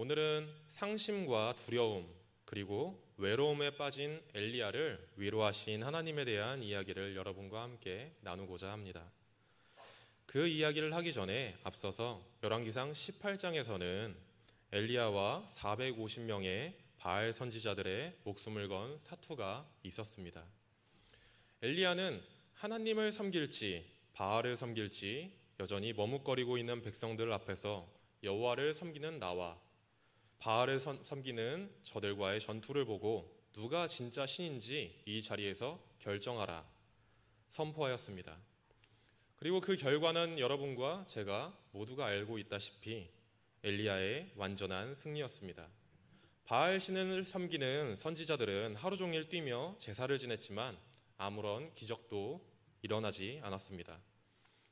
오늘은 상심과 두려움 그리고 외로움에 빠진 엘리야를 위로하신 하나님에 대한 이야기를 여러분과 함께 나누고자 합니다. 그 이야기를 하기 전에 앞서서 열왕기상 18장에서는 엘리야와 450명의 바알 선지자들의 목숨을 건 사투가 있었습니다. 엘리야는 하나님을 섬길지 바알을 섬길지 여전히 머뭇거리고 있는 백성들 앞에서 여호와를 섬기는 나와 바알을 섬기는 저들과의 전투를 보고 누가 진짜 신인지 이 자리에서 결정하라 선포하였습니다. 그리고 그 결과는 여러분과 제가 모두가 알고 있다시피 엘리야의 완전한 승리였습니다. 바알 신을 섬기는 선지자들은 하루 종일 뛰며 제사를 지냈지만 아무런 기적도 일어나지 않았습니다.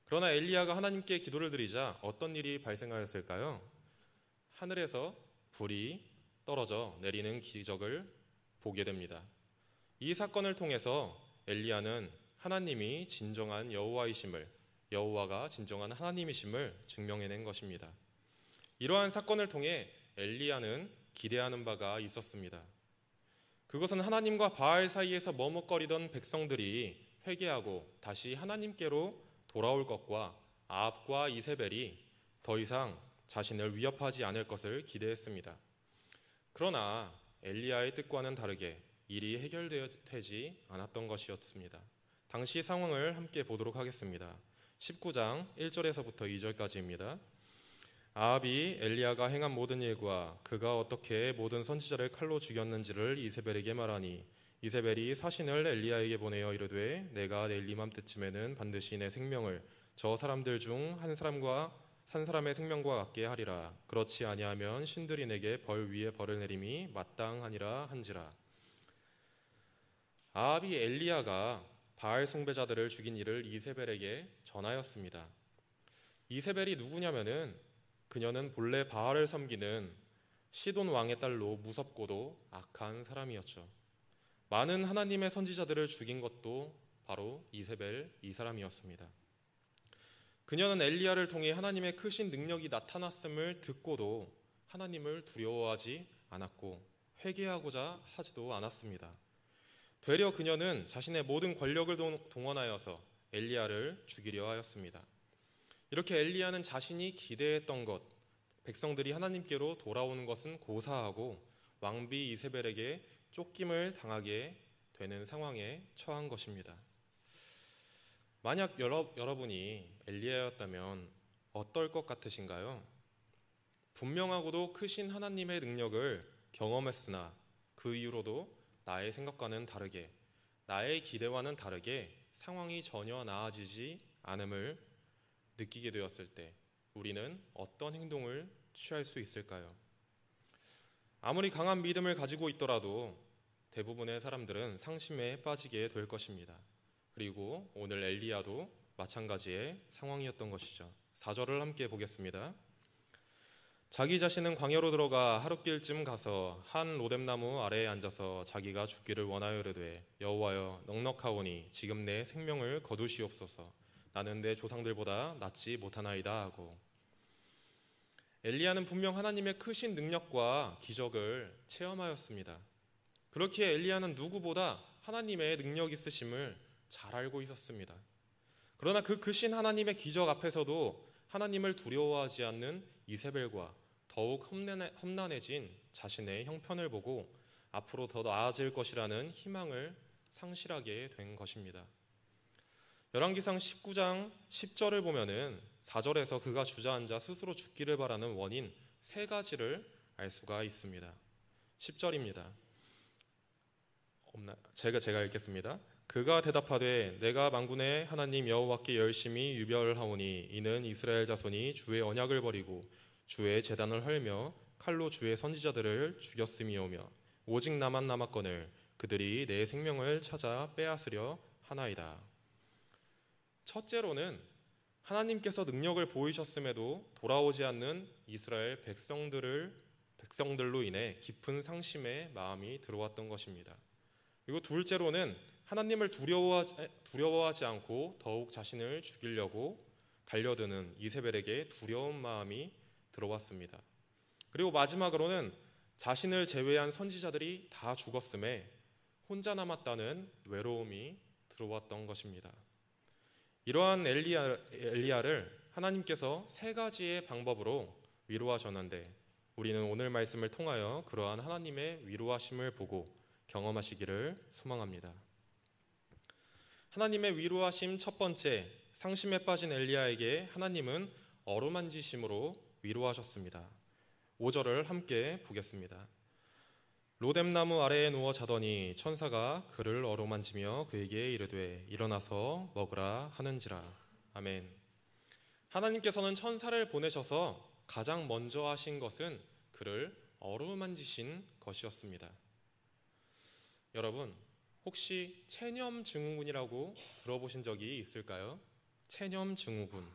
그러나 엘리야가 하나님께 기도를 드리자 어떤 일이 발생하였을까요? 하늘에서 불이 떨어져 내리는 기적을 보게 됩니다. 이 사건을 통해서 엘리야는 하나님이 진정한 여호와이심을, 여호와가 진정한 하나님이심을 증명해낸 것입니다. 이러한 사건을 통해 엘리야는 기대하는 바가 있었습니다. 그것은 하나님과 바알 사이에서 머뭇거리던 백성들이 회개하고 다시 하나님께로 돌아올 것과 아합과 이세벨이 더 이상 자신을 위협하지 않을 것을 기대했습니다. 그러나 엘리야의 뜻과는 다르게 일이 해결되지 않았던 것이었습니다. 당시 상황을 함께 보도록 하겠습니다. 19장 1절에서부터 2절까지입니다. 아합이 엘리야가 행한 모든 일과 그가 어떻게 모든 선지자를 칼로 죽였는지를 이세벨에게 말하니 이세벨이 사신을 엘리야에게 보내어 이르되 내가 내일 이맘때쯤에는 반드시 내 생명을 저 사람들 중 한 사람의 생명과 같게 하리라. 그렇지 아니하면 신들이 내게 벌 위에 벌을 내림이 마땅하니라 한지라. 아합이 엘리야가 바알 숭배자들을 죽인 일을 이세벨에게 전하였습니다. 이세벨이 누구냐면은 그녀는 본래 바알을 섬기는 시돈 왕의 딸로 무섭고도 악한 사람이었죠. 많은 하나님의 선지자들을 죽인 것도 바로 이세벨 이 사람이었습니다. 그녀는 엘리야를 통해 하나님의 크신 능력이 나타났음을 듣고도 하나님을 두려워하지 않았고 회개하고자 하지도 않았습니다. 되려 그녀는 자신의 모든 권력을 동원하여서 엘리야를 죽이려 하였습니다. 이렇게 엘리야는 자신이 기대했던 것, 백성들이 하나님께로 돌아오는 것은 고사하고 왕비 이세벨에게 쫓김을 당하게 되는 상황에 처한 것입니다. 만약 여러분이 엘리야였다면 어떨 것 같으신가요? 분명하고도 크신 하나님의 능력을 경험했으나 그 이후로도 나의 생각과는 다르게, 나의 기대와는 다르게 상황이 전혀 나아지지 않음을 느끼게 되었을 때 우리는 어떤 행동을 취할 수 있을까요? 아무리 강한 믿음을 가지고 있더라도 대부분의 사람들은 상심에 빠지게 될 것입니다. 그리고 오늘 엘리야도 마찬가지의 상황이었던 것이죠. 4절을 함께 보겠습니다. 자기 자신은 광야로 들어가 하룻길쯤 가서 한 로뎀나무 아래에 앉아서 자기가 죽기를 원하여 이르되 여호와여 넉넉하오니 지금 내 생명을 거두시옵소서. 나는 내 조상들보다 낫지 못하나이다 하고. 엘리야는 분명 하나님의 크신 능력과 기적을 체험하였습니다. 그렇기에 엘리야는 누구보다 하나님의 능력 있으심을 잘 알고 있었습니다. 그러나 그 크신 하나님의 기적 앞에서도 하나님을 두려워하지 않는 이세벨과 더욱 험난해진 자신의 형편을 보고 앞으로 더 나아질 것이라는 희망을 상실하게 된 것입니다. 열왕기상 19장 10절을 보면은 4절에서 그가 주저앉아 스스로 죽기를 바라는 원인 3가지를 알 수가 있습니다. 10절입니다. 제가 읽겠습니다. 그가 대답하되 내가 만군의 하나님 여호와께 열심히 유별하오니 이는 이스라엘 자손이 주의 언약을 버리고 주의 제단을 헐며 칼로 주의 선지자들을 죽였음이오며 오직 나만 남았거늘 그들이 내 생명을 찾아 빼앗으려 하나이다. 첫째로는 하나님께서 능력을 보이셨음에도 돌아오지 않는 이스라엘 백성들로 인해 깊은 상심의 마음이 들어왔던 것입니다. 그리고 둘째로는 하나님을 두려워하지 않고 더욱 자신을 죽이려고 달려드는 이세벨에게 두려운 마음이 들어왔습니다. 그리고 마지막으로는 자신을 제외한 선지자들이 다 죽었음에 혼자 남았다는 외로움이 들어왔던 것입니다. 이러한 엘리야를 하나님께서 세 가지의 방법으로 위로하셨는데 우리는 오늘 말씀을 통하여 그러한 하나님의 위로하심을 보고 경험하시기를 소망합니다. 하나님의 위로하심 첫 번째, 상심에 빠진 엘리야에게 하나님은 어루만지심으로 위로하셨습니다. 5절을 함께 보겠습니다. 로뎀나무 아래에 누워 자더니 천사가 그를 어루만지며 그에게 이르되 일어나서 먹으라 하는지라. 아멘. 하나님께서는 천사를 보내셔서 가장 먼저 하신 것은 그를 어루만지신 것이었습니다. 여러분, 혹시 체념증후군이라고 들어보신 적이 있을까요? 체념증후군.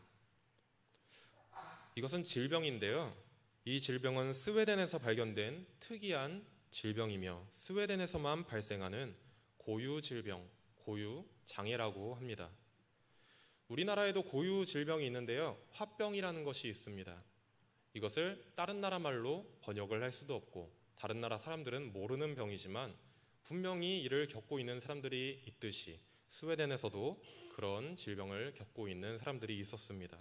이것은 질병인데요. 이 질병은 스웨덴에서 발견된 특이한 질병이며 스웨덴에서만 발생하는 고유 질병, 고유 장애라고 합니다. 우리나라에도 고유 질병이 있는데요. 화병이라는 것이 있습니다. 이것을 다른 나라 말로 번역을 할 수도 없고 다른 나라 사람들은 모르는 병이지만 분명히 이를 겪고 있는 사람들이 있듯이 스웨덴에서도 그런 질병을 겪고 있는 사람들이 있었습니다.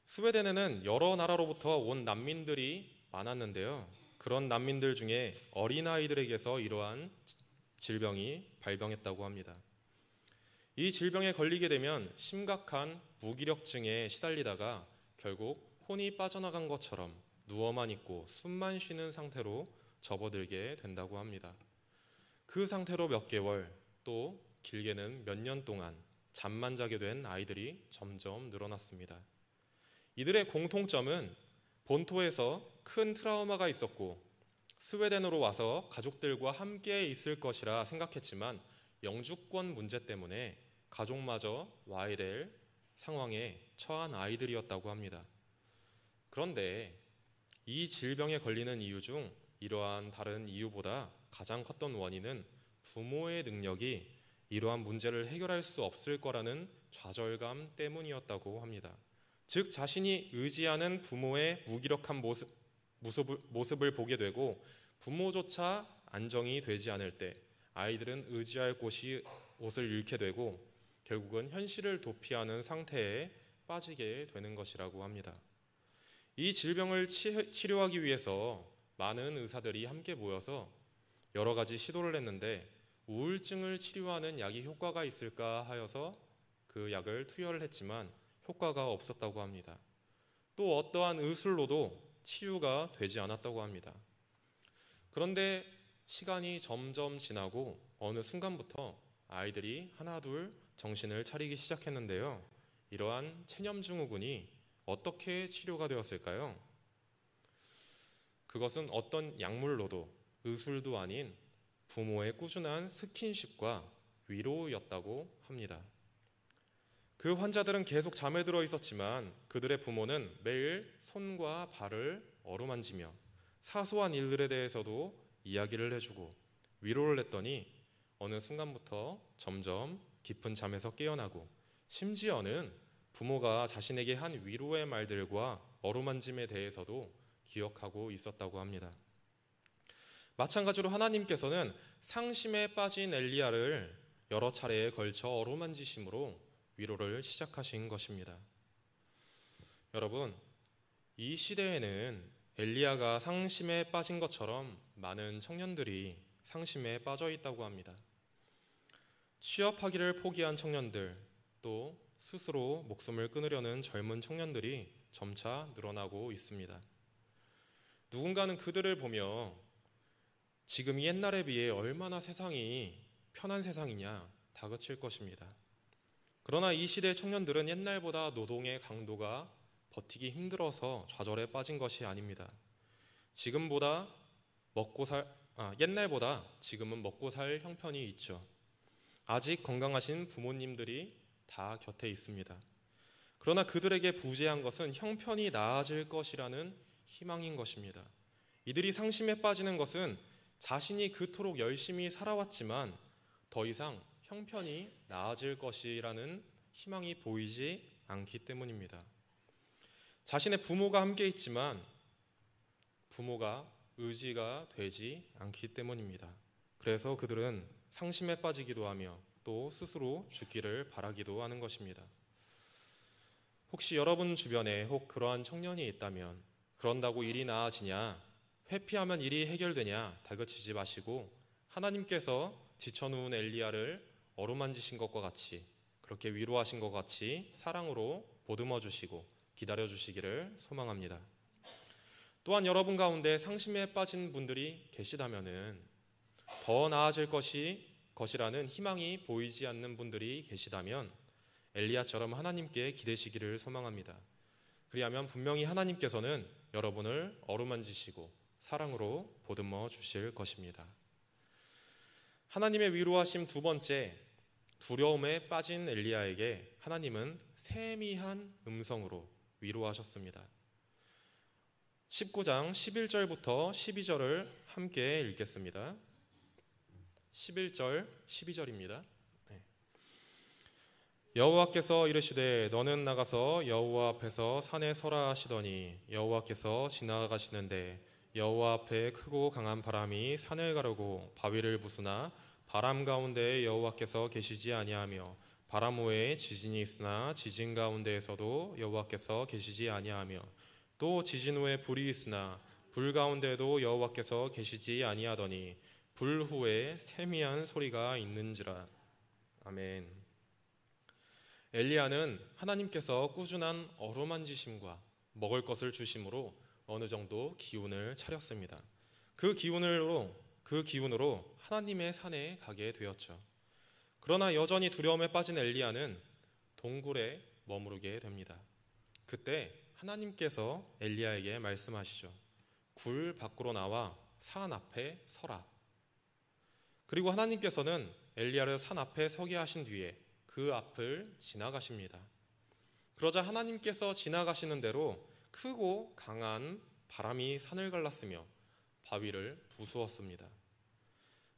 스웨덴에는 여러 나라로부터 온 난민들이 많았는데요. 그런 난민들 중에 어린아이들에게서 이러한 질병이 발병했다고 합니다. 이 질병에 걸리게 되면 심각한 무기력증에 시달리다가 결국 혼이 빠져나간 것처럼 누워만 있고 숨만 쉬는 상태로 접어들게 된다고 합니다. 그 상태로 몇 개월, 또 길게는 몇 년 동안 잠만 자게 된 아이들이 점점 늘어났습니다. 이들의 공통점은 본토에서 큰 트라우마가 있었고 스웨덴으로 와서 가족들과 함께 있을 것이라 생각했지만 영주권 문제 때문에 가족마저 와야 될 상황에 처한 아이들이었다고 합니다. 그런데 이 질병에 걸리는 이유 중 이러한 다른 이유보다 가장 컸던 원인은 부모의 능력이 이러한 문제를 해결할 수 없을 거라는 좌절감 때문이었다고 합니다. 즉 자신이 의지하는 부모의 무기력한 모습을 보게 되고 부모조차 안정이 되지 않을 때 아이들은 의지할 곳을 잃게 되고 결국은 현실을 도피하는 상태에 빠지게 되는 것이라고 합니다. 이 질병을 치료하기 위해서 많은 의사들이 함께 모여서 여러 가지 시도를 했는데 우울증을 치료하는 약이 효과가 있을까 하여서 그 약을 투여를 했지만 효과가 없었다고 합니다. 또 어떠한 의술로도 치유가 되지 않았다고 합니다. 그런데 시간이 점점 지나고 어느 순간부터 아이들이 하나둘 정신을 차리기 시작했는데요. 이러한 체념증후군이 어떻게 치료가 되었을까요? 그것은 어떤 약물로도 의술도 아닌 부모의 꾸준한 스킨십과 위로였다고 합니다. 그 환자들은 계속 잠에 들어 있었지만 그들의 부모는 매일 손과 발을 어루만지며 사소한 일들에 대해서도 이야기를 해주고 위로를 했더니 어느 순간부터 점점 깊은 잠에서 깨어나고 심지어는 부모가 자신에게 한 위로의 말들과 어루만짐에 대해서도 기억하고 있었다고 합니다. 마찬가지로 하나님께서는 상심에 빠진 엘리야를 여러 차례에 걸쳐 어루만지심으로 위로를 시작하신 것입니다. 여러분, 이 시대에는 엘리야가 상심에 빠진 것처럼 많은 청년들이 상심에 빠져 있다고 합니다. 취업하기를 포기한 청년들, 또 스스로 목숨을 끊으려는 젊은 청년들이 점차 늘어나고 있습니다. 누군가는 그들을 보며 지금 옛날에 비해 얼마나 세상이 편한 세상이냐 다그칠 것입니다. 그러나 이 시대의 청년들은 옛날보다 노동의 강도가 버티기 힘들어서 좌절에 빠진 것이 아닙니다. 옛날보다 지금은 먹고 살 형편이 있죠. 아직 건강하신 부모님들이 다 곁에 있습니다. 그러나 그들에게 부재한 것은 형편이 나아질 것이라는 희망인 것입니다. 이들이 상심에 빠지는 것은 자신이 그토록 열심히 살아왔지만 더 이상 형편이 나아질 것이라는 희망이 보이지 않기 때문입니다. 자신의 부모가 함께 있지만 부모가 의지가 되지 않기 때문입니다. 그래서 그들은 상심에 빠지기도 하며 또 스스로 죽기를 바라기도 하는 것입니다. 혹시 여러분 주변에 혹 그러한 청년이 있다면 그런다고 일이 나아지냐, 회피하면 일이 해결되냐 다그치지 마시고 하나님께서 지쳐누운 엘리야를 어루만지신 것과 같이, 그렇게 위로하신 것 같이 사랑으로 보듬어 주시고 기다려 주시기를 소망합니다. 또한 여러분 가운데 상심에 빠진 분들이 계시다면은 더 나아질 것이라는 희망이 보이지 않는 분들이 계시다면 엘리야처럼 하나님께 기대시기를 소망합니다. 그리하면 분명히 하나님께서는 여러분을 어루만지시고 사랑으로 보듬어 주실 것입니다. 하나님의 위로하심 두 번째, 두려움에 빠진 엘리야에게 하나님은 세미한 음성으로 위로하셨습니다. 19장 11절부터 12절을 함께 읽겠습니다. 11절, 12절입니다. 여호와께서 이르시되 너는 나가서 여호와 앞에서 산에 서라 하시더니 여호와께서 지나가시는데 여호와 앞에 크고 강한 바람이 산을 가르고 바위를 부수나 바람 가운데에 여호와께서 계시지 아니하며 바람 후에 지진이 있으나 지진 가운데에서도 여호와께서 계시지 아니하며 또 지진 후에 불이 있으나 불 가운데에도 여호와께서 계시지 아니하더니 불 후에 세미한 소리가 있는지라. 아멘. 엘리야는 하나님께서 꾸준한 어루만지심과 먹을 것을 주심으로 어느 정도 기운을 차렸습니다. 그 기운으로 하나님의 산에 가게 되었죠. 그러나 여전히 두려움에 빠진 엘리야는 동굴에 머무르게 됩니다. 그때 하나님께서 엘리야에게 말씀하시죠. 굴 밖으로 나와 산 앞에 서라. 그리고 하나님께서는 엘리야를 산 앞에 서게 하신 뒤에 그 앞을 지나가십니다. 그러자 하나님께서 지나가시는 대로 크고 강한 바람이 산을 갈랐으며 바위를 부수었습니다.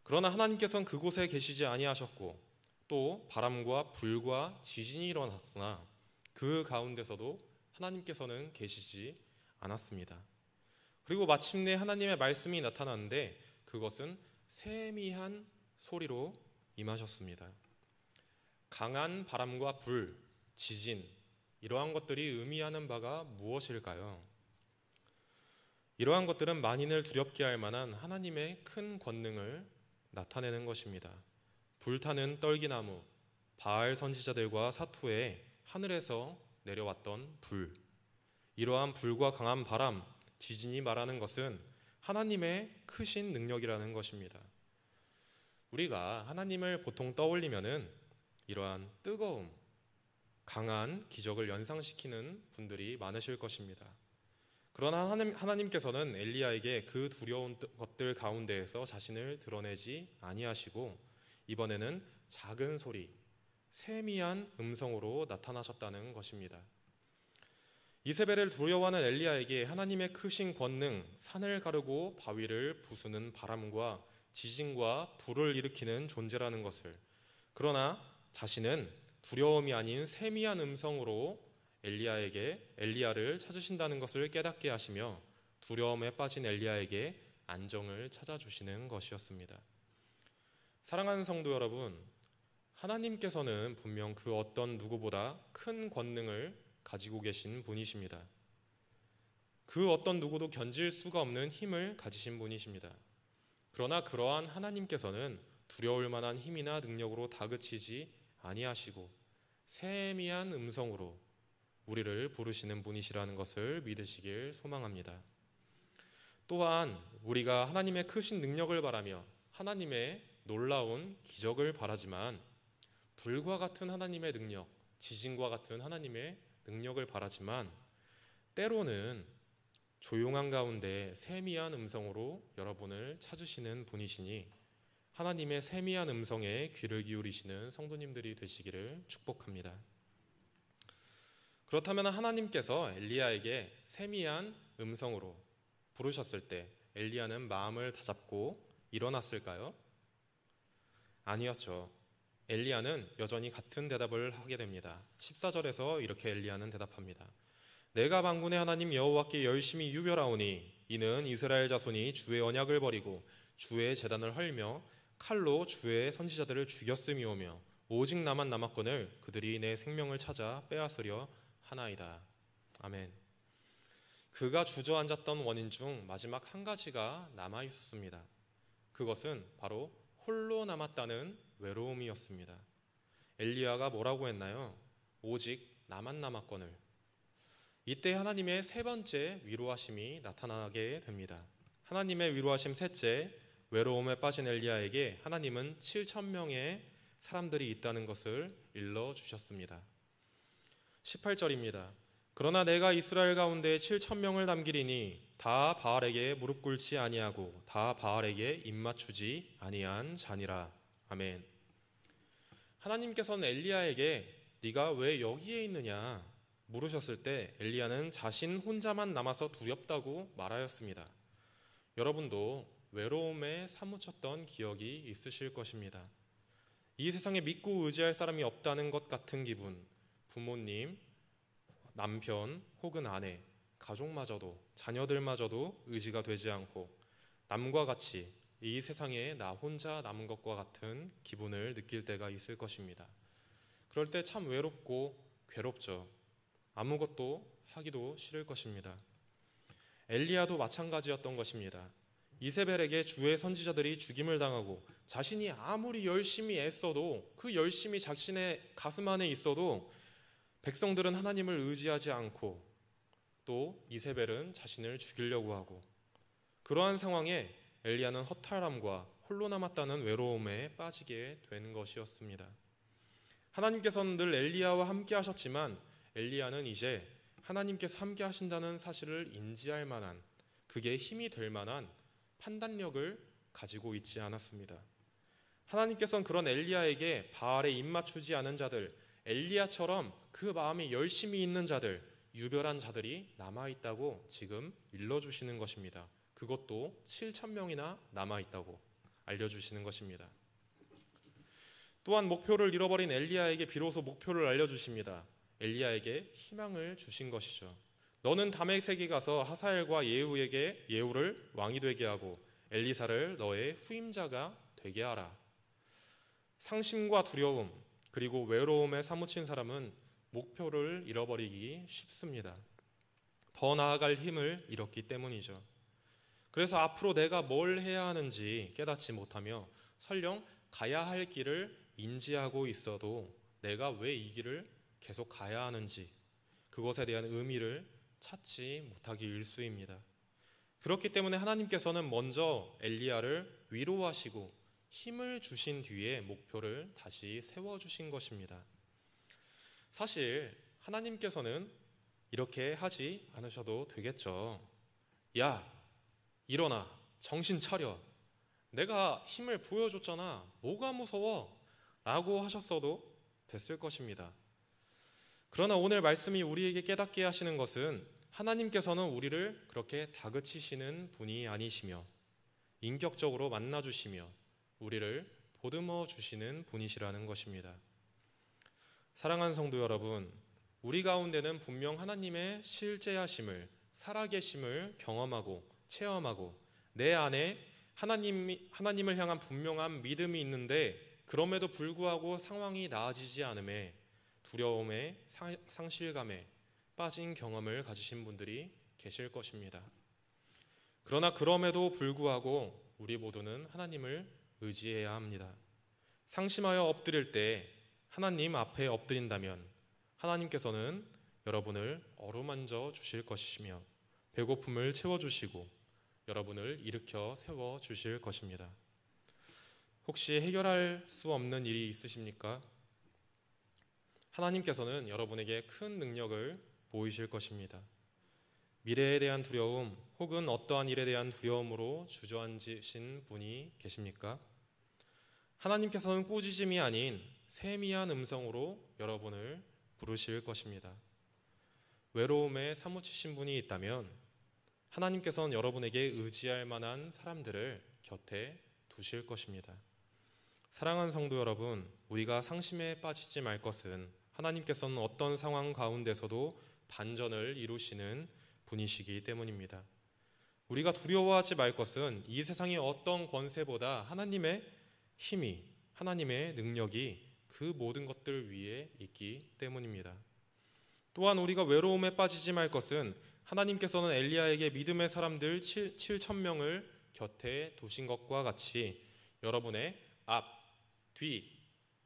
그러나 하나님께서는 그곳에 계시지 아니하셨고 또 바람과 불과 지진이 일어났으나 그 가운데서도 하나님께서는 계시지 않았습니다. 그리고 마침내 하나님의 말씀이 나타났는데 그것은 세미한 소리로 임하셨습니다. 강한 바람과 불, 지진, 이러한 것들이 의미하는 바가 무엇일까요? 이러한 것들은 만인을 두렵게 할 만한 하나님의 큰 권능을 나타내는 것입니다. 불타는 떨기나무, 바알 선지자들과 사투에 하늘에서 내려왔던 불, 이러한 불과 강한 바람, 지진이 말하는 것은 하나님의 크신 능력이라는 것입니다. 우리가 하나님을 보통 떠올리면은 이러한 뜨거움, 강한 기적을 연상시키는 분들이 많으실 것입니다. 그러나 하나님께서는 엘리야에게 그 두려운 것들 가운데에서 자신을 드러내지 아니하시고 이번에는 작은 소리, 세미한 음성으로 나타나셨다는 것입니다. 이세벨을 두려워하는 엘리야에게 하나님의 크신 권능, 산을 가르고 바위를 부수는 바람과 지진과 불을 일으키는 존재라는 것을, 그러나 자신은 두려움이 아닌 세미한 음성으로 엘리야를 찾으신다는 것을 깨닫게 하시며 두려움에 빠진 엘리야에게 안정을 찾아주시는 것이었습니다. 사랑하는 성도 여러분, 하나님께서는 분명 그 어떤 누구보다 큰 권능을 가지고 계신 분이십니다. 그 어떤 누구도 견질 수가 없는 힘을 가지신 분이십니다. 그러나 그러한 하나님께서는 두려울 만한 힘이나 능력으로 다그치지 아니하시고 세미한 음성으로 우리를 부르시는 분이시라는 것을 믿으시길 소망합니다. 또한 우리가 하나님의 크신 능력을 바라며 하나님의 놀라운 기적을 바라지만 불과 같은 하나님의 능력, 지진과 같은 하나님의 능력을 바라지만 때로는 조용한 가운데 세미한 음성으로 여러분을 찾으시는 분이시니 하나님의 세미한 음성에 귀를 기울이시는 성도님들이 되시기를 축복합니다. 그렇다면 하나님께서 엘리야에게 세미한 음성으로 부르셨을 때 엘리야는 마음을 다잡고 일어났을까요? 아니었죠. 엘리야는 여전히 같은 대답을 하게 됩니다. 14절에서 이렇게 엘리야는 대답합니다. 내가 만군의 하나님 여호와께 열심히 유별하오니 이는 이스라엘 자손이 주의 언약을 버리고 주의 제단을 헐며 칼로 주의 선지자들을 죽였음이오며 오직 나만 남았거늘 그들이 내 생명을 찾아 빼앗으려 하나이다. 아멘. 그가 주저앉았던 원인 중 마지막 한 가지가 남아 있었습니다. 그것은 바로 홀로 남았다는 외로움이었습니다. 엘리야가 뭐라고 했나요? 오직 나만 남았거늘. 이때 하나님의 세 번째 위로하심이 나타나게 됩니다. 하나님의 위로하심 셋째, 외로움에 빠진 엘리야에게 하나님은 7,000명의 사람들이 있다는 것을 일러주셨습니다. 18절입니다. 그러나 내가 이스라엘 가운데 7,000명을 남기리니 다 바알에게 무릎 꿇지 아니하고 다 바알에게 입맞추지 아니한 자니라. 아멘. 하나님께서는 엘리야에게 네가 왜 여기에 있느냐 물으셨을 때 엘리야는 자신 혼자만 남아서 두렵다고 말하였습니다. 여러분도 외로움에 사무쳤던 기억이 있으실 것입니다. 이 세상에 믿고 의지할 사람이 없다는 것 같은 기분, 부모님, 남편 혹은 아내, 가족마저도, 자녀들마저도 의지가 되지 않고 남과 같이 이 세상에 나 혼자 남은 것과 같은 기분을 느낄 때가 있을 것입니다. 그럴 때 참 외롭고 괴롭죠. 아무것도 하기도 싫을 것입니다. 엘리야도 마찬가지였던 것입니다. 이세벨에게 주의 선지자들이 죽임을 당하고 자신이 아무리 열심히 애써도 그 열심이 자신의 가슴 안에 있어도 백성들은 하나님을 의지하지 않고 또 이세벨은 자신을 죽이려고 하고 그러한 상황에 엘리야는 허탈함과 홀로 남았다는 외로움에 빠지게 된 것이었습니다. 하나님께서는 늘 엘리야와 함께 하셨지만 엘리야는 이제 하나님께서 함께 하신다는 사실을 인지할 만한 그게 힘이 될 만한 판단력을 가지고 있지 않았습니다. 하나님께서는 그런 엘리야에게 바알에 입맞추지 않은 자들, 엘리야처럼 그 마음이 열심히 있는 자들, 유별한 자들이 남아있다고 지금 일러주시는 것입니다. 그것도 7,000명이나 남아있다고 알려주시는 것입니다. 또한 목표를 잃어버린 엘리야에게 비로소 목표를 알려주십니다. 엘리야에게 희망을 주신 것이죠. 너는 다메섹에 가서 하사엘과 예후에게 예후를 왕이 되게 하고 엘리사를 너의 후임자가 되게 하라. 상심과 두려움 그리고 외로움에 사무친 사람은 목표를 잃어버리기 쉽습니다. 더 나아갈 힘을 잃었기 때문이죠. 그래서 앞으로 내가 뭘 해야 하는지 깨닫지 못하며 설령 가야 할 길을 인지하고 있어도 내가 왜 이 길을 계속 가야 하는지 그것에 대한 의미를 찾지 못하기 일쑤입니다. 그렇기 때문에 하나님께서는 먼저 엘리야를 위로하시고 힘을 주신 뒤에 목표를 다시 세워주신 것입니다. 사실 하나님께서는 이렇게 하지 않으셔도 되겠죠. 야, 일어나, 정신 차려. 내가 힘을 보여줬잖아. 뭐가 무서워? 라고 하셨어도 됐을 것입니다. 그러나 오늘 말씀이 우리에게 깨닫게 하시는 것은 하나님께서는 우리를 그렇게 다그치시는 분이 아니시며 인격적으로 만나주시며 우리를 보듬어 주시는 분이시라는 것입니다. 사랑하는 성도 여러분, 우리 가운데는 분명 하나님의 실제하심을, 살아계심을 경험하고 체험하고 내 안에 하나님을 향한 분명한 믿음이 있는데 그럼에도 불구하고 상황이 나아지지 않음에 두려움에 상실감에 빠진 경험을 가지신 분들이 계실 것입니다. 그러나 그럼에도 불구하고 우리 모두는 하나님을 의지해야 합니다. 상심하여 엎드릴 때 하나님 앞에 엎드린다면 하나님께서는 여러분을 어루만져 주실 것이시며 배고픔을 채워주시고 여러분을 일으켜 세워주실 것입니다. 혹시 해결할 수 없는 일이 있으십니까? 하나님께서는 여러분에게 큰 능력을 보이실 것입니다. 미래에 대한 두려움 혹은 어떠한 일에 대한 두려움으로 주저앉으신 분이 계십니까? 하나님께서는 꾸짖음이 아닌 세미한 음성으로 여러분을 부르실 것입니다. 외로움에 사무치신 분이 있다면 하나님께서는 여러분에게 의지할 만한 사람들을 곁에 두실 것입니다. 사랑하는 성도 여러분, 우리가 상심에 빠지지 말 것은 하나님께서는 어떤 상황 가운데서도 반전을 이루시는 분이시기 때문입니다. 우리가 두려워하지 말 것은 이 세상의 어떤 권세보다 하나님의 힘이, 하나님의 능력이 그 모든 것들 위에 있기 때문입니다. 또한 우리가 외로움에 빠지지 말 것은 하나님께서는 엘리야에게 믿음의 사람들 7,000명을 곁에 두신 것과 같이 여러분의 앞, 뒤,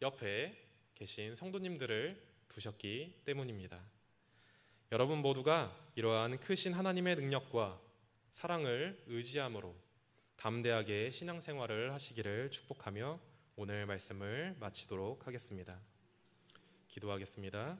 옆에 계신 성도님들을 두셨기 때문입니다. 여러분 모두가 이러한 크신 하나님의 능력과 사랑을 의지함으로 담대하게 신앙생활을 하시기를 축복하며 오늘 말씀을 마치도록 하겠습니다. 기도하겠습니다.